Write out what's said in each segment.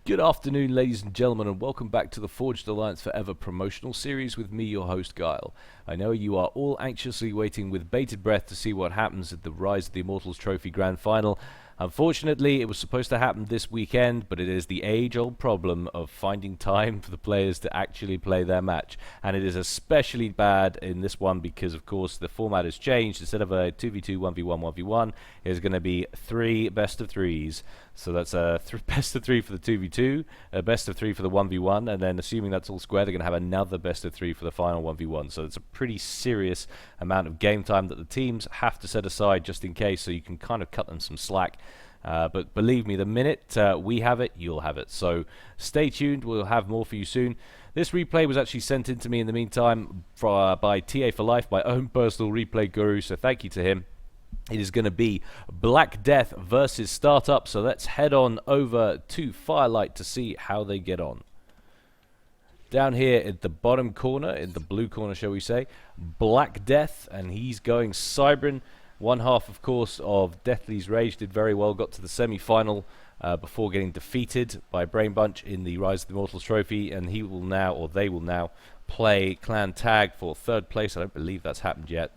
Good afternoon, ladies and gentlemen, and welcome back to the Forged Alliance Forever promotional series with me, your host, Gyle. I know you are all anxiously waiting with bated breath to see what happens at the Rise of the Immortals Trophy Grand Final. Unfortunately, it was supposed to happen this weekend, but it is the age-old problem of finding time for the players to actually play their match. And it is especially bad in this one because, of course, the format has changed. Instead of a 2v2, 1v1, 1v1, it's going to be 3 best-of-3s. So that's a best-of-3 for the 2v2, a best-of-3 for the 1v1, and then assuming that's all square, they're going to have another best-of-3 for the final 1v1. So it's a pretty serious amount of game time that the teams have to set aside just in case, so you can kind of cut them some slack. But believe me, the minute we have it, you'll have it. So stay tuned, we'll have more for you soon. This replay was actually sent in to me in the meantime by TA for Life, my own personal replay guru, so thank you to him. It is going to be BlackDeath versus Startup, so let's head on over to Firelight to see how they get on. Down here at the bottom corner, in the blue corner shall we say, BlackDeath, and he's going Cybran. One half, of course, of Deathly's Rage did very well, got to the semi-final before getting defeated by Brain Bunch in the Rise of the Immortals Trophy, and he will now, or they will now, play Clan Tag for 3rd place. I don't believe that's happened yet.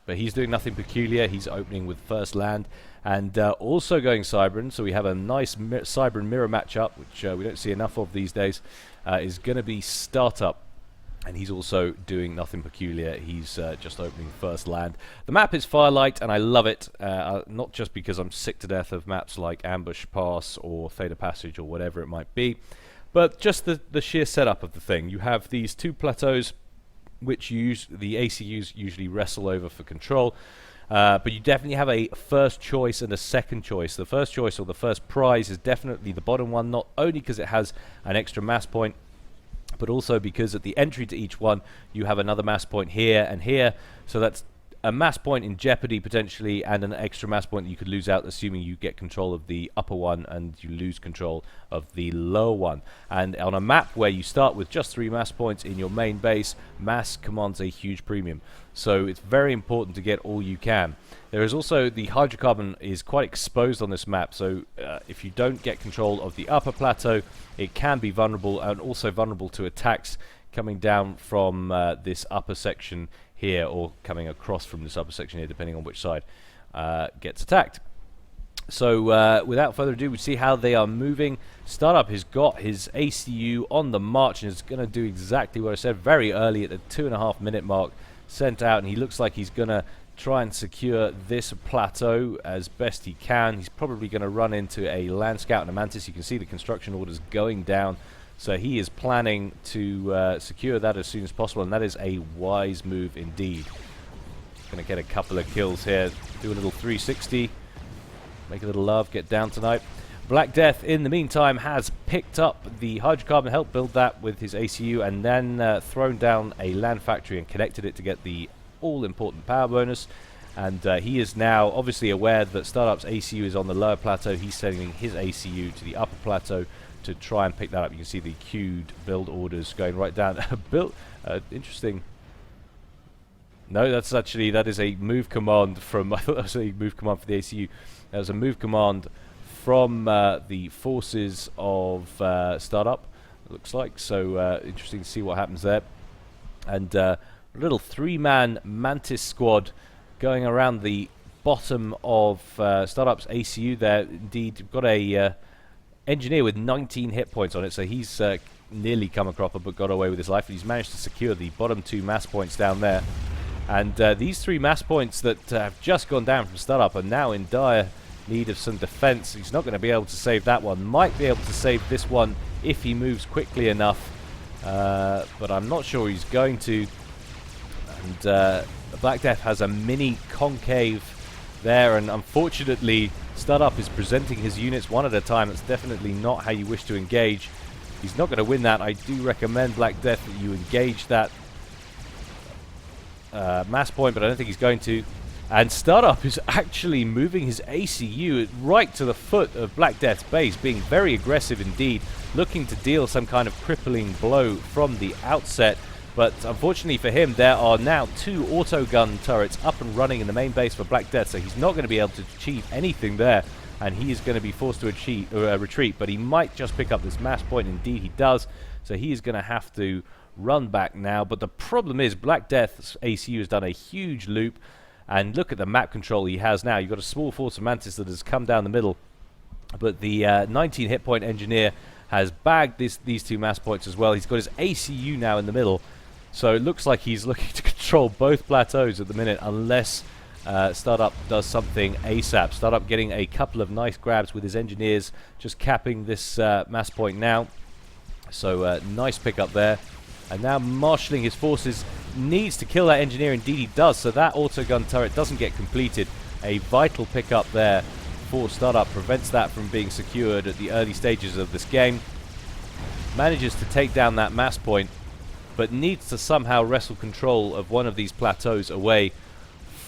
But he's doing nothing peculiar. He's opening with first land and also going Cybran. So we have a nice Cybran mirror matchup, which we don't see enough of these days. Is going to be Startup, and he's also doing nothing peculiar. He's just opening first land. The map is Firelight, and I love it. Not just because I'm sick to death of maps like Ambush Pass or Theta Passage or whatever it might be, but just the sheer setup of the thing. You have these 2 plateaus which the ACUs usually wrestle over for control, but you definitely have a first choice and a second choice. The first choice, or the first prize, is definitely the bottom one, not only because it has an extra mass point, but also because at the entry to each one you have another mass point here and here, so that's a mass point in jeopardy potentially, and an extra mass point that you could lose out, assuming you get control of the upper one and you lose control of the lower one. And on a map where you start with just 3 mass points in your main base, mass commands a huge premium. So it's very important to get all you can. There is also the hydrocarbon is quite exposed on this map, so if you don't get control of the upper plateau, it can be vulnerable, and also vulnerable to attacks coming down from this upper section here, or coming across from this upper section here, depending on which side gets attacked. So without further ado, we see how they are moving. Startup has got his ACU on the march and is going to do exactly what I said very early at the 2.5-minute mark. Sent out, and he looks like he's going to try and secure this plateau as best he can. He's probably going to run into a Land Scout and a Mantis. You can see the construction orders going down. So he is planning to secure that as soon as possible, and that is a wise move indeed. Going to get a couple of kills here, do a little 360, make a little love, get down tonight. BlackDeath, in the meantime, has picked up the hydrocarbon, helped build that with his ACU, and then thrown down a land factory and connected it to get the all-important power bonus. And he is now obviously aware that Startup's ACU is on the lower plateau. He's sending his ACU to the upper plateau to try and pick that up. You can see the queued build orders going right down. Interesting. No, that is a move command from, I thought that was a move command for the ACU. That was a move command from the forces of Startup, it looks like. So interesting to see what happens there. And a little 3-man Mantis squad going around the bottom of Startup's ACU there. Indeed, you've got a engineer with 19 hit points on it, so he's nearly come a cropper but got away with his life. He's managed to secure the bottom 2 mass points down there. And these 3 mass points that have just gone down from Startup are now in dire need of some defense. He's not going to be able to save that one. Might be able to save this one if he moves quickly enough, but I'm not sure he's going to. And BlackDeath has a mini concave there, and unfortunately Startup is presenting his units one at a time. That's definitely not how you wish to engage. He's not going to win that. I do recommend BlackDeath that you engage that mass point, but I don't think he's going to. And Startup is actually moving his ACU right to the foot of BlackDeath's base, being very aggressive indeed, looking to deal some kind of crippling blow from the outset. But unfortunately for him, there are now 2 autogun turrets up and running in the main base for BlackDeath, so he's not going to be able to achieve anything there. and he is going to be forced to retreat, but he might just pick up this mass point. Indeed he does, so he is going to have to run back now. But the problem is BlackDeath's ACU has done a huge loop, and look at the map control he has now. You've got a small force of Mantis that has come down the middle, but the 19 hit point engineer has bagged these two mass points as well. He's got his ACU now in the middle, so it looks like he's looking to control both plateaus at the minute, unless Startup does something ASAP. Startup getting a couple of nice grabs with his engineers, just capping this mass point now. So nice pick up there. And now marshalling his forces, needs to kill that engineer. Indeed he does, so that autogun turret doesn't get completed. A vital pickup there for Startup, prevents that from being secured at the early stages of this game. Manages to take down that mass point, but needs to somehow wrestle control of one of these plateaus away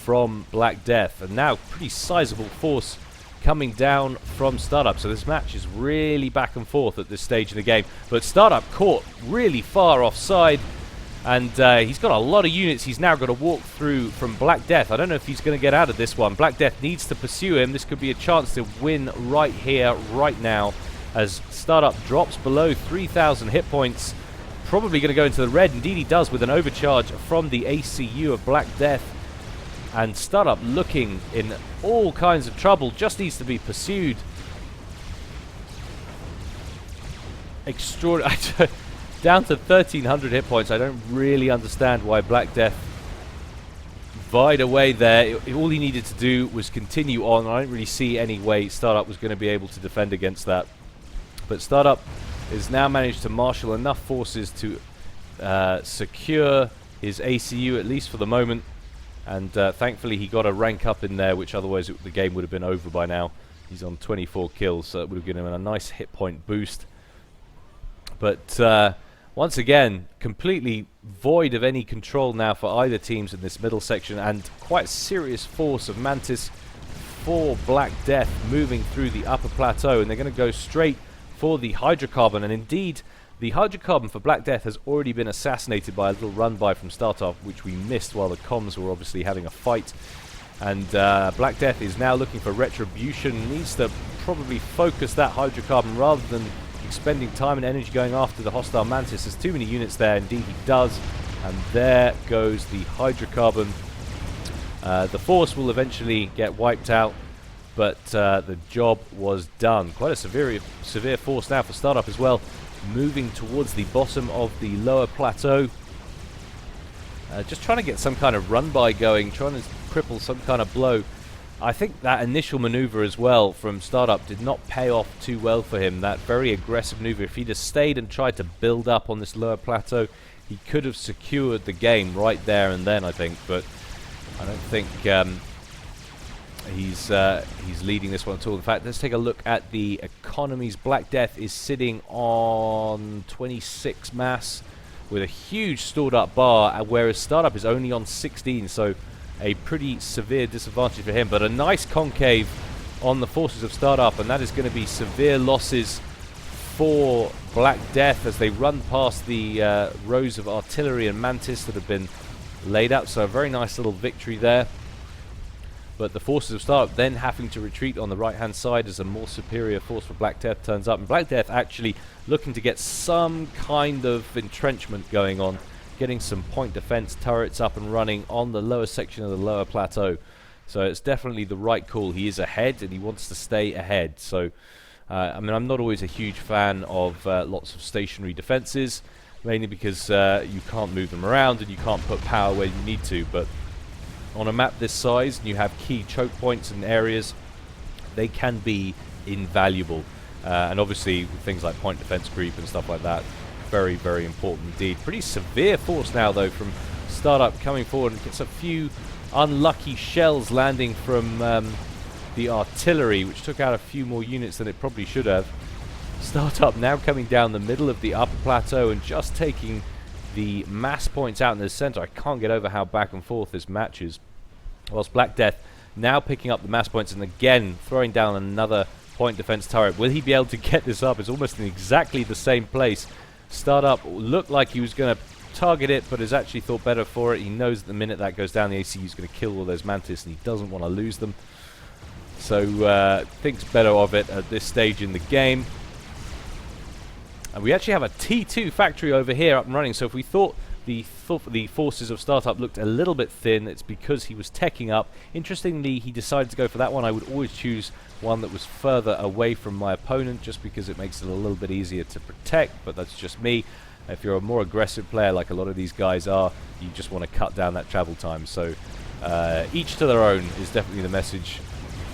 from BlackDeath. And now pretty sizable force coming down from Startup, so this match is really back and forth at this stage in the game. But Startup caught really far offside, and he's got a lot of units he's now got to walk through from BlackDeath. I don't know if he's going to get out of this one. BlackDeath needs to pursue him. This could be a chance to win right here, right now, as Startup drops below 3,000 hit points. Probably going to go into the red. Indeed he does, with an overcharge from the ACU of BlackDeath. And Startup looking in all kinds of trouble, just needs to be pursued. Extraordinary. Down to 1,300 hit points. I don't really understand why BlackDeath vied away there. All he needed to do was continue on. I don't really see any way Startup was going to be able to defend against that. But Startup has now managed to marshal enough forces to secure his ACU, at least for the moment. And thankfully he got a rank up in there, which otherwise the game would have been over by now. He's on 24 kills, so it would have given him a nice hit point boost. But once again, completely void of any control now for either teams in this middle section, and quite a serious force of Mantis for BlackDeath moving through the upper plateau, and they're going to go straight for the hydrocarbon. And indeed, the hydrocarbon for BlackDeath has already been assassinated by a little run-by from Startup, which we missed while the comms were obviously having a fight. And BlackDeath is now looking for retribution, needs to probably focus that hydrocarbon rather than expending time and energy going after the hostile Mantis. There's too many units there. Indeed he does, and there goes the hydrocarbon. The force will eventually get wiped out, but the job was done. Quite a severe force now for Startup as well, moving towards the bottom of the lower plateau. Just trying to get some kind of run-by going, trying to cripple some kind of blow. I think that initial maneuver as well from Startup did not pay off too well for him. That very aggressive maneuver. If he'd have stayed and tried to build up on this lower plateau, he could have secured the game right there and then, I think. But I don't think he's leading this one at all. In fact, let's take a look at the economies. BlackDeath is sitting on 26 mass with a huge stored up bar, whereas Startup is only on 16, so a pretty severe disadvantage for him. But a nice concave on the forces of Startup, and that is going to be severe losses for BlackDeath as they run past the rows of artillery and Mantis that have been laid out. So a very nice little victory there. But the forces of Startup then having to retreat on the right-hand side as a more superior force for BlackDeath turns up. And BlackDeath actually looking to get some kind of entrenchment going on, getting some point defense turrets up and running on the lower section of the lower plateau. So it's definitely the right call. He is ahead and he wants to stay ahead. So, I mean, I'm not always a huge fan of lots of stationary defenses, mainly because you can't move them around and you can't put power where you need to. But on a map this size, and you have key choke points and areas, they can be invaluable. And obviously, with things like point defense creep and stuff like that, very, very important indeed. Pretty severe force now, though, from Startup coming forward, and gets a few unlucky shells landing from the artillery, which took out a few more units than it probably should have. Startup now coming down the middle of the upper plateau and just taking the mass points out in the center. I can't get over how back and forth this match is. Whilst BlackDeath now picking up the mass points and again throwing down another point defense turret. Will he be able to get this up? It's almost in exactly the same place. Startup looked like he was going to target it, but has actually thought better for it. He knows that the minute that goes down, the ACU is going to kill all those Mantis, and he doesn't want to lose them. So thinks better of it at this stage in the game. And we actually have a T2 factory over here up and running. So if we thought the forces of Startup looked a little bit thin, it's because he was teching up. Interestingly, he decided to go for that one. I would always choose one that was further away from my opponent, just because it makes it a little bit easier to protect, but that's just me. If you're a more aggressive player, like a lot of these guys are, you just want to cut down that travel time. So each to their own is definitely the message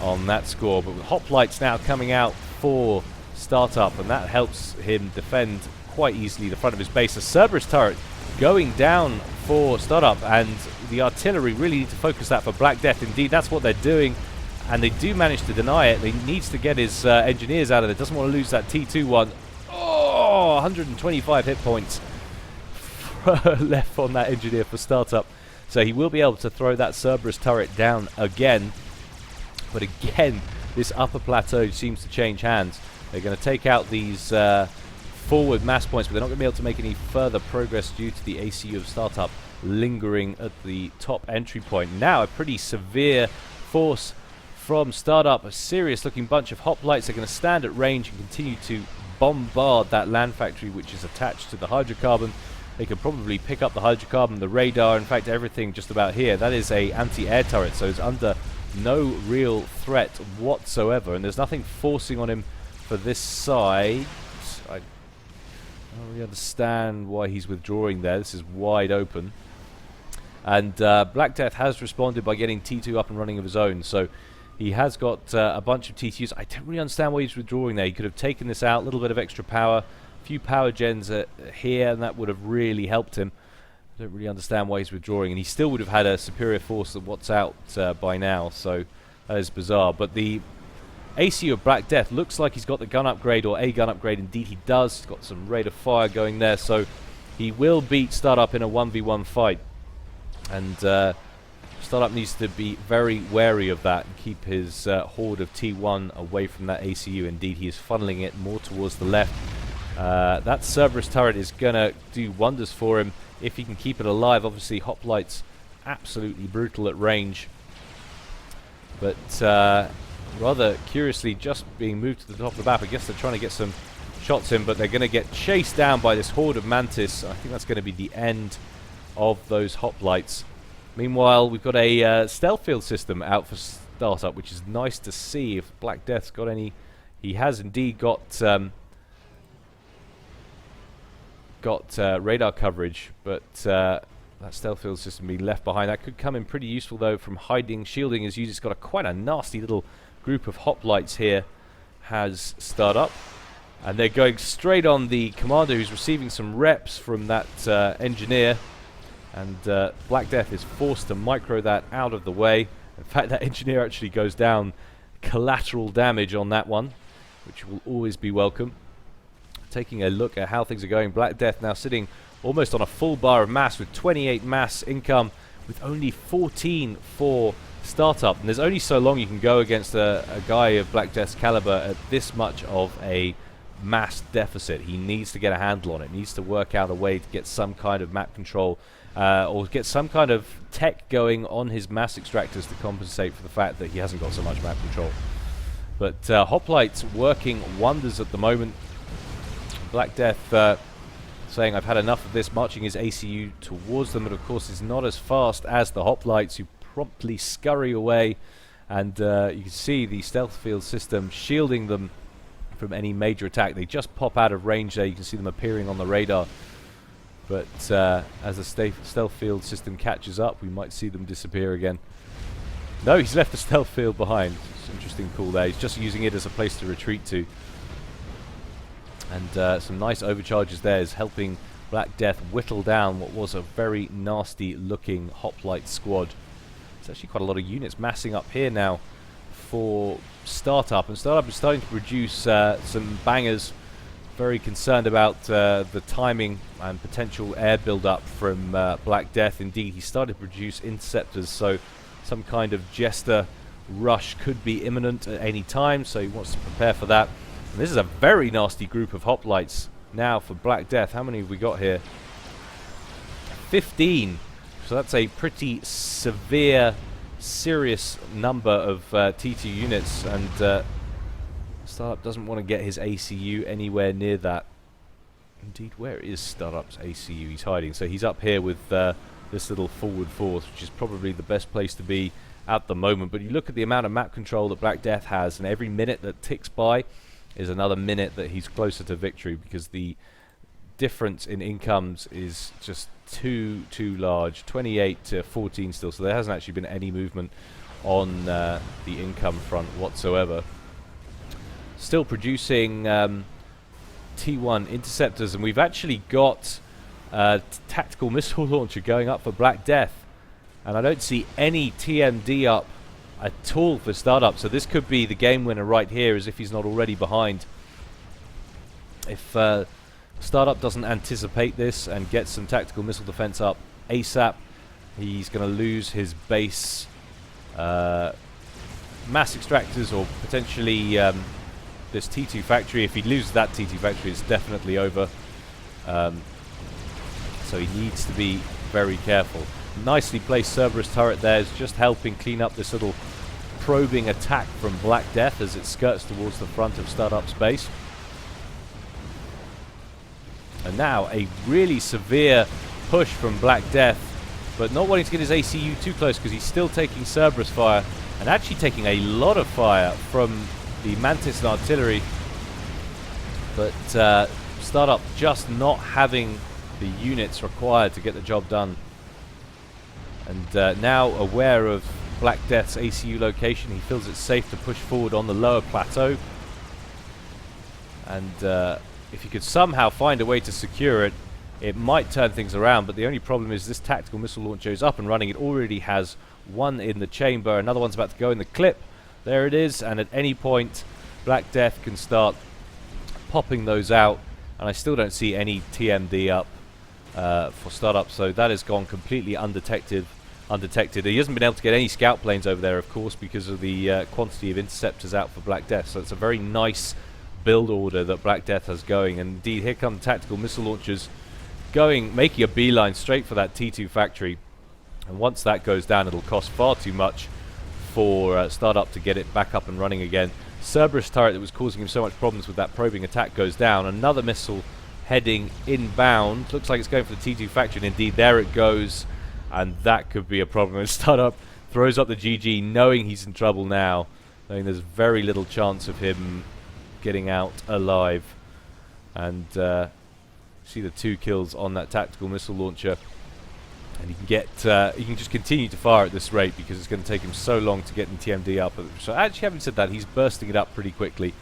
on that score. But with hoplites now coming out for Startup, and that helps him defend quite easily the front of his base. A Cerberus turret going down for Startup, and the artillery really need to focus that for BlackDeath. Indeed, that's what they're doing, and they do manage to deny it. He needs to get his engineers out of it. Doesn't want to lose that T2 one. Oh, 125 hit points left on that engineer for Startup. So he will be able to throw that Cerberus turret down again. But again, this upper plateau seems to change hands. They're going to take out these forward mass points, but they're not going to be able to make any further progress due to the ACU of Startup lingering at the top entry point. Now a pretty severe force from Startup, a serious looking bunch of hoplites. Are going to stand at range and continue to bombard that land factory which is attached to the hydrocarbon. They can probably pick up the hydrocarbon, the radar, in fact everything just about here. That is a anti-air turret, so it's under no real threat whatsoever, and there's nothing forcing on him for this side. I don't really understand why he's withdrawing there. This is wide open. And BlackDeath has responded by getting T2 up and running of his own, so he has got a bunch of T2s. I don't really understand why he's withdrawing there. He could have taken this out, a little bit of extra power, a few power gens here, and that would have really helped him. I don't really understand why he's withdrawing, and he still would have had a superior force of what's out by now, so that is bizarre. But the ACU of BlackDeath looks like he's got the gun upgrade, or a gun upgrade. Indeed he does. He's got some rate of fire going there, so he will beat Startup in a 1v1 fight. And Startup needs to be very wary of that and keep his horde of T1 away from that ACU. Indeed, he is funneling it more towards the left. That Cerberus turret is going to do wonders for him if he can keep it alive. Obviously, hoplites absolutely brutal at range. But rather curiously, just being moved to the top of the map. I guess they're trying to get some shots in, but they're going to get chased down by this horde of Mantis. I think that's going to be the end of those hoplites. Meanwhile, we've got a stealth field system out for Startup, which is nice to see. If BlackDeath's got any, he has indeed got radar coverage, but that stealth field system being left behind, that could come in pretty useful though from hiding, shielding his users. It's got quite a nasty little group of hoplites here, has Startup, and they're going straight on the commander who's receiving some reps from that engineer. And BlackDeath is forced to micro that out of the way. In fact, that engineer actually goes down. Collateral damage on that one, which will always be welcome. Taking a look at how things are going, BlackDeath now sitting almost on a full bar of mass with 28 mass income, with only 14 for Startup. And there's only so long you can go against a guy of BlackDeath's caliber at this much of a mass deficit. He needs to get a handle on it. He needs to work out a way to get some kind of map control, or get some kind of tech going on his mass extractors to compensate for the fact that he hasn't got so much map control. But hoplites working wonders at the moment. BlackDeath saying, I've had enough of this, marching his ACU towards them, but of course is not as fast as the hoplites, who promptly scurry away. And you can see the stealth field system shielding them from any major attack. They just pop out of range there. You can see them appearing on the radar. But as the stealth field system catches up, we might see them disappear again. No, he's left the stealth field behind. It's an interesting call there. He's just using it as a place to retreat to. And some nice overcharges there is helping BlackDeath whittle down what was a very nasty looking hoplite squad. There's actually quite a lot of units massing up here now for Startup. And Startup is starting to produce some bangers. Very concerned about the timing and potential air build-up from BlackDeath. Indeed, he started to produce interceptors, so some kind of Jester rush could be imminent at any time, so he wants to prepare for that. And this is a very nasty group of hoplites now for BlackDeath. How many have we got here? 15. So that's a pretty severe serious number of T2 units, and Startup doesn't want to get his ACU anywhere near that. Indeed, where is Startup's ACU? He's hiding. So he's up here with this little forward force, which is probably the best place to be at the moment. But you look at the amount of map control that BlackDeath has, and every minute that ticks by is another minute that he's closer to victory, because the difference in incomes is just too large. 28 to 14 still, so there hasn't actually been any movement on the income front whatsoever. Still producing T1 interceptors, and we've actually got tactical missile launcher going up for BlackDeath, and I don't see any TMD up at all for Startup, so this could be the game winner right here, as if he's not already behind. If Startup doesn't anticipate this and get some tactical missile defense up ASAP, he's going to lose his base mass extractors, or potentially this T2 factory. If he loses that T2 factory, it's definitely over. So he needs to be very careful. Nicely placed Cerberus turret there is just helping clean up this little probing attack from BlackDeath as it skirts towards the front of Startup's base. And now a really severe push from BlackDeath, but not wanting to get his ACU too close, because he's still taking Cerberus fire, and actually taking a lot of fire from the Mantis and artillery. But Startup just not having the units required to get the job done. And now aware of BlackDeath's ACU location, he feels it's safe to push forward on the lower plateau. And if he could somehow find a way to secure it, it might turn things around. But the only problem is this tactical missile launcher is up and running. It already has one in the chamber, another one's about to go in the clip. There it is, and at any point BlackDeath can start popping those out, and I still don't see any TMD up for Startup, so that has gone completely undetected. He hasn't been able to get any scout planes over there, of course, because of the quantity of interceptors out for BlackDeath, so it's a very nice build order that BlackDeath has going. And indeed, here come tactical missile launchers making a beeline straight for that T2 factory, and once that goes down, it'll cost far too much for Startup to get it back up and running again. Cerberus turret that was causing him so much problems with that probing attack goes down. Another missile heading inbound. Looks like it's going for the T2 factory, and indeed there it goes, and that could be a problem. And Startup throws up the GG, knowing he's in trouble now, knowing there's very little chance of him getting out alive. And see the 2 kills on that tactical missile launcher, and he can just continue to fire at this rate, because it's going to take him so long to get the TMD up. So actually, having said that, he's bursting it up pretty quickly,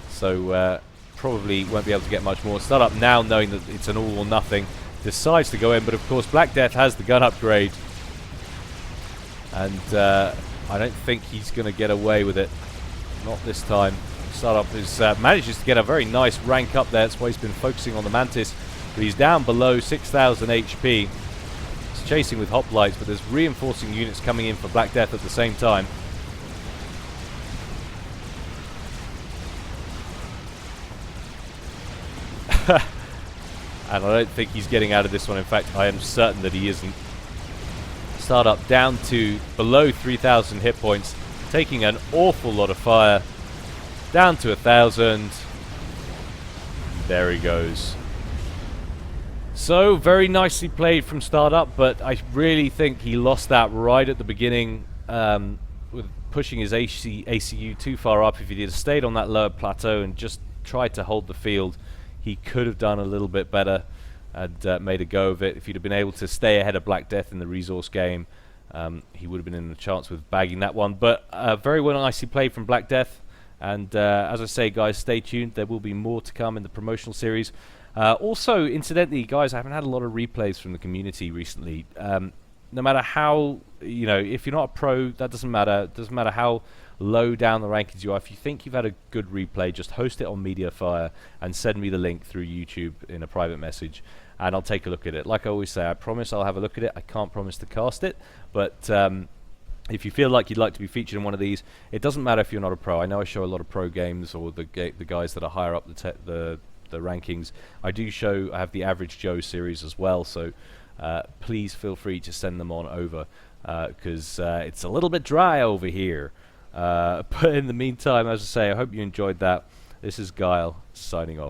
so probably won't be able to get much more. Startup, now knowing that it's an all or nothing, decides to go in, but of course BlackDeath has the gun upgrade, and I don't think he's going to get away with it. Not this time. Startup manages to get a very nice rank up there. That's why he's been focusing on the Mantis, but he's down below 6,000 HP. He's chasing with hoplites, but there's reinforcing units coming in for BlackDeath at the same time. And I don't think he's getting out of this one. In fact, I am certain that he isn't. Startup down to below 3,000 hit points, taking an awful lot of fire. Down to 1,000. There he goes. So, very nicely played from Startup, but I really think he lost that right at the beginning with pushing his ACU too far up. If he had stayed on that lower plateau and just tried to hold the field, he could have done a little bit better and made a go of it. If he'd have been able to stay ahead of BlackDeath in the resource game, he would have been in a chance with bagging that one. But very well nicely played from BlackDeath. And as I say, guys, stay tuned. There will be more to come in the promotional series. Also, incidentally, guys, I haven't had a lot of replays from the community recently. No matter how, if you're not a pro, that doesn't matter. It doesn't matter how low down the rankings you are. If you think you've had a good replay, just host it on MediaFire and send me the link through YouTube in a private message, and I'll take a look at it. Like I always say, I promise I'll have a look at it. I can't promise to cast it, but if you feel like you'd like to be featured in one of these, it doesn't matter if you're not a pro. I know I show a lot of pro games, or the guys that are higher up the rankings. I have the Average Joe series as well, so please feel free to send them on over. because it's a little bit dry over here. But in the meantime, as I say, I hope you enjoyed that. This is Gyle signing off.